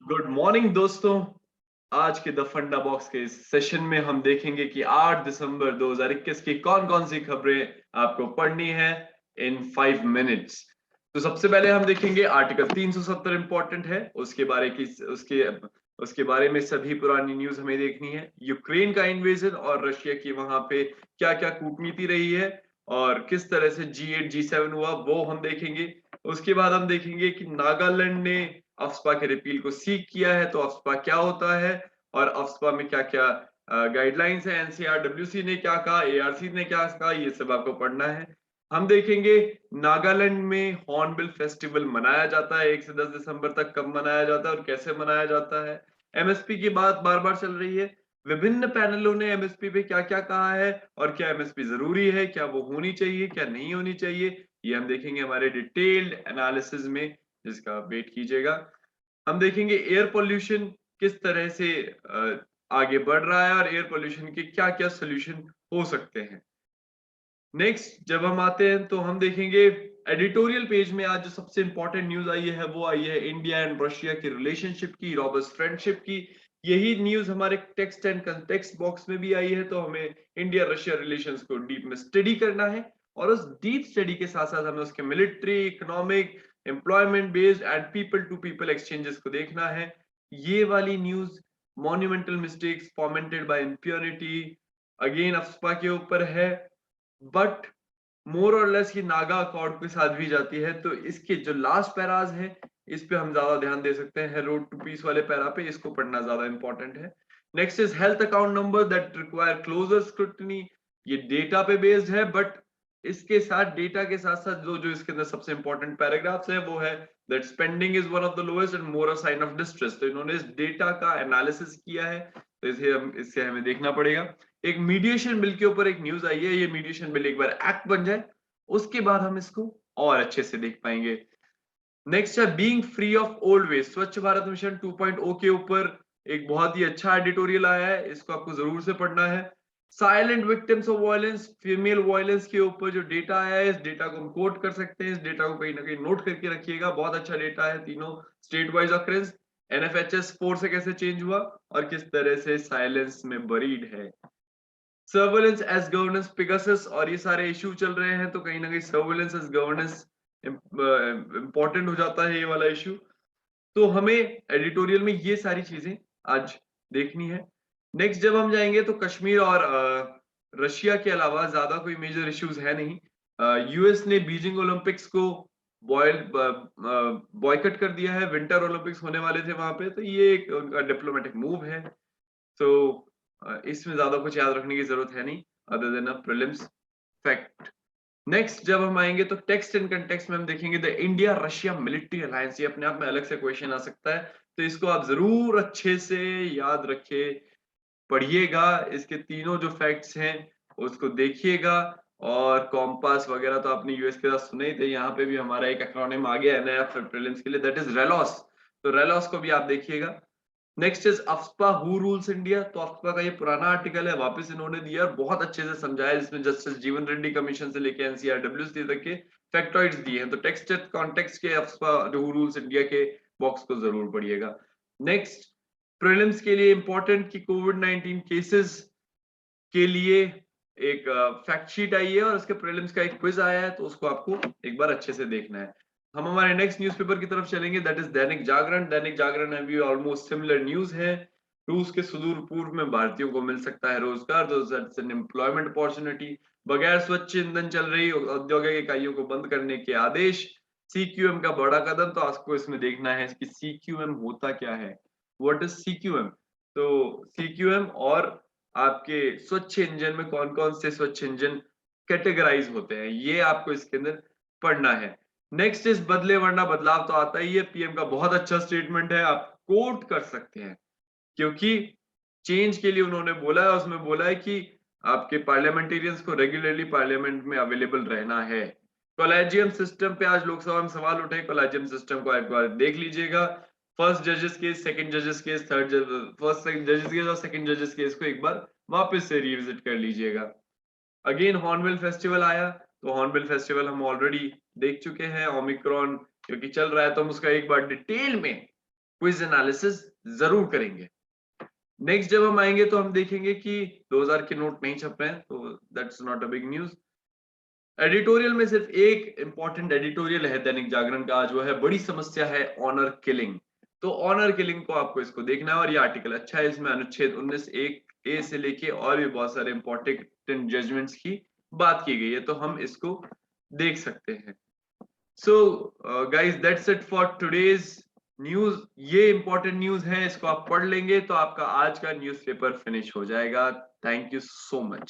Good morning दोस्तों। आज के द फंडा बॉक्स के इस सेशन में हम देखेंगे कि 8 दिसंबर 2021 की कौन-कौन सी खबरें आपको पढ़नी है इन 5 मिनट्स। तो सबसे पहले हम देखेंगे आर्टिकल 370 इंपॉर्टेंट है, उसके बारे में सभी पुरानी न्यूज़ हमें देखनी है। यूक्रेन का इन्वेजन और रशिया की वहां पे क्या-क्या कूटनीति रही है और किस तरह से G8 G7 हुआ वो हम देखेंगे। उसके बाद हम देखेंगे कि नागालैंड ने अफ्स्पा के रिपील को सीक किया है, तो अफ्स्पा क्या होता है और अफ्स्पा में क्या-क्या गाइडलाइंस है, एनसीआरडब्ल्यूसी ने क्या कहा, एआरसी ने क्या कहा, ये सब आपको पढ़ना है। हम देखेंगे नागालैंड में हॉर्नबिल फेस्टिवल मनाया जाता है 1 से 10 दिसंबर तक, कब मनाया जाता है और कैसे मनाया जाता है। एमएसपी की बात बार-बार चल रही है। विभिन्न पैनलों ने एमएसपी पे क्या-क्या कहा है और क्या एमएसपी ज़रूरी है, क्या वो होनी चाहिए, क्या नहीं होनी चाहिए, ये हम देखेंगे हमारे डिटेल्ड एनालिसिस में, जिसका आप वेट कीजिएगा। हम देखेंगे एयर पॉल्यूशन किस तरह से आगे बढ़ रहा है और एयर पॉल्यूशन के क्या-क्या सॉल्यूशन हो सकते हैं। नेक्स्ट जब हम आते हैं तो हम देखेंगे एडिटोरियल पेज में आज जो सबसे इंपॉर्टेंट न्यूज़ आई है वो आई है इंडिया एंड रशिया की रिलेशनशिप की, रॉबस्ट फ्रेंडशिप की। यही न्यूज़ हमारे टेक्स्ट एंड कंटेक्स्ट बॉक्स में भी आई है, तो हमें इंडिया रशिया रिलेशंस को डीप में स्टडी करना है और उस डीप स्टडी के साथ-साथ हमें उसके military, economic, employment based and people to people exchanges को देखना है। ये वाली news monumental mistakes fomented by impunity again AFSPA के ऊपर है, बट मोर और लेस ये नागा अकॉर्ड के साथ भी जाती है, तो इसके जो लास्ट पैराज है इस पे हम ज्यादा ध्यान दे सकते हैं। रोड टू पीस वाले पैरा पे इसको पढ़ना ज्यादा इंपॉर्टेंट है। Next is health account number that require closer scrutiny. ये डेटा पे बेस्ड है, बट इसके साथ डेटा के साथ साथ जो जो इसके अंदर सबसे इंपॉर्टेंट पैराग्राफ्स है वो है that spending is one of the lowest and more a sign of distress. तो इन्होंने इस डेटा का एनालिसिस किया है, तो इससे हमें देखना पड़ेगा। एक मीडिएशन बिल के ऊपर एक न्यूज़ आई है, ये मीडिएशन बिल एक बार एक्ट बन जाए, उसके बाद हम इसको और अच्छे से देख पाएँगे। नेक्स्ट है being free of old waste, Swachh Bharat mission 2.0 के ऊपर एक बहुत ही अच्छा एडिटोरियल आया है, इसको आपको ज़रूर से पढ़ना है। Silent victims of violence, female violence के ऊपर जो डेटा आया है, इस डेटा को हम कोट कर सकते हैं, इस डेटा को कहीं न कहीं नोट करके रखिएगा, बहुत अच्छा डेटा है, तीनों स्टेट वाइज़ ऑकरेंस, एनएफएचएस 4 से कैसे चेंज हुआ और किस तरह से साइलेंस में बरीड है। सर्वेलेंस एज गवर्नेंस पेगासस और ये सारे इश्यू चल रहे हैं, तो कहीं ना कहीं सर्वेलेंस एज गवर्नेंस इंपॉर्टेंट हो जाता है ये वाला इश्यू। तो हमें एडिटोरियल में ये सारी चीजें आज देखनी है। नेक्स्ट जब हम जाएंगे तो कश्मीर और रशिया के अलावा ज्यादा कोई मेजर इश्यूज है नहीं। यूएस ने बीजिंग ओलंपिक्स को बॉयकट कर दिया है, विंटर ओलंपिक्स होने वाले थे वहां पे, तो ये एक उनका डिप्लोमेटिक मूव है। तो इसमें ज्यादा कुछ याद रखने की जरूरत है नहीं, अदर देन अ प्रीलिम्स फैक्ट। नेक्स्ट जब हम आएंगे तो टेक्स्ट एंड कंटेक्स्ट में हम देखेंगे the India Russia military alliance, ये अपने आप में अलग से क्वेश्चन आ सकता है, तो इसको आप जरूर अच्छे से याद रखिए, पढ़िएगा, इसके तीनों जो फैक्ट्स हैं उसको देखिएगा। और कॉम्पास वगैरह तो आपने यूएस के साथ सुने ही थे, यहाँ पे भी हमारा एक एक्रोनिम आ गया है नया प्रीलिम्स के लिए, दैट इज रेलॉस, तो रेलॉस को भी आप देखिएगा। Next is AFSPA who rules India, तो अफ्स्पा का ये पुराना आर्टिकल है, वापस इन्होंने दिया और बहुत अच्छे से समझाया, जिसमें जस्टिस जीवन रेड्डी कमीशन से लेके एनसीआरडब्ल्यूसी तक के फैक्टॉइड्स दिए हैं। तो टेक्स्ट कॉन्टेक्स्ट के अफ्स्पा हु रूल्स इंडिया के बॉक्स को जरूर पढ़िएगा। नेक्स्ट प्रीलिम्स के लिए इंपॉर्टेंट कि कोविड-19 केसेस के लिए एक फैक्ट शीट आई है और उसके प्रीलिम्स का एक क्विज आया है, तो उसको आपको एक बार अच्छे से देखना है। हम हमारे नेक्स्ट न्यूज़पेपर की तरफ चलेंगे, दैट इज दैनिक जागरण। दैनिक जागरण में भी ऑलमोस्ट सिमिलर न्यूज़ है। रूस के सुदूर पूर्व में भारतीयों को मिल सकता है रोजगार, दैट्स एन एम्प्लॉयमेंट अपॉर्चुनिटी। बगैर स्वच्छ ईंधन चल रही औद्योगिक इकाइयों को बंद करने के आदेश। सीक्यूएम का बड़ा कदम, तो आपको इसमें देखना है कि सीक्यूएम होता क्या है, व्हाट इज सीक्यूएम। तो सीक्यूएम और आपके स्वच्छ इंजन में कौन-कौन से स्वच्छ इंजन कैटेगराइज होते हैं, ये आपको इसके अंदर पढ़ना है। नेक्स्ट इज बदले वरना बदलाव, तो आता ही है, पीएम का बहुत अच्छा स्टेटमेंट है, आप कोट कर सकते हैं, क्योंकि चेंज के लिए उन्होंने बोला है, उसमें बोला है कि आपके पार्लियामेंटेरियंस को रेगुलरली पार्लियामेंट में अवेलेबल रहना है। कॉलेजियम सिस्टम पे आज लोकसभा में सवाल उठे, कॉलेजियम सिस्टम को एक बार देख लीजिएगा। फर्स्ट जजेस केस, सेकंड जजेस केस, फर्स्ट जजेस केस और सेकंड जजेस केस को एक बार वापस से रिविजिट कर लीजिएगा। अगेन हॉर्नबिल फेस्टिवल आया, तो हॉर्नबिल फेस्टिवल हम ऑलरेडी देख चुके हैं। ओमिक्रॉन क्योंकि चल रहा है, तो हम उसका एक बार डिटेल में क्विज एनालिसिस जरूर करेंगे। नेक्स्ट जब हम आएंगे तो हम देखेंगे कि 2000 के नोट नहीं छप रहे हैं, तो that's not a big news. Editorial में सिर्फ एक इंपॉर्टेंट एडिटोरियल है दैनिक जागरण का आज, वो है बड़ी समस्या है ऑनर किलिंग। तो ऑनर किलिंग को आपको इसको देखना है और ये आर्टिकल अच्छा है, इसमें अनुच्छेद 19(1)(a) से लेके और भी बहुत सारे इंपॉर्टेंट जजमेंट्स की बात की गई है, तो हम इसको देख सकते हैं। So guys that's it for today's news. ये इंपॉर्टेंट न्यूज है, इसको आप पढ़ लेंगे तो आपका आज का न्यूज़पेपर फिनिश हो जाएगा। Thank you so much.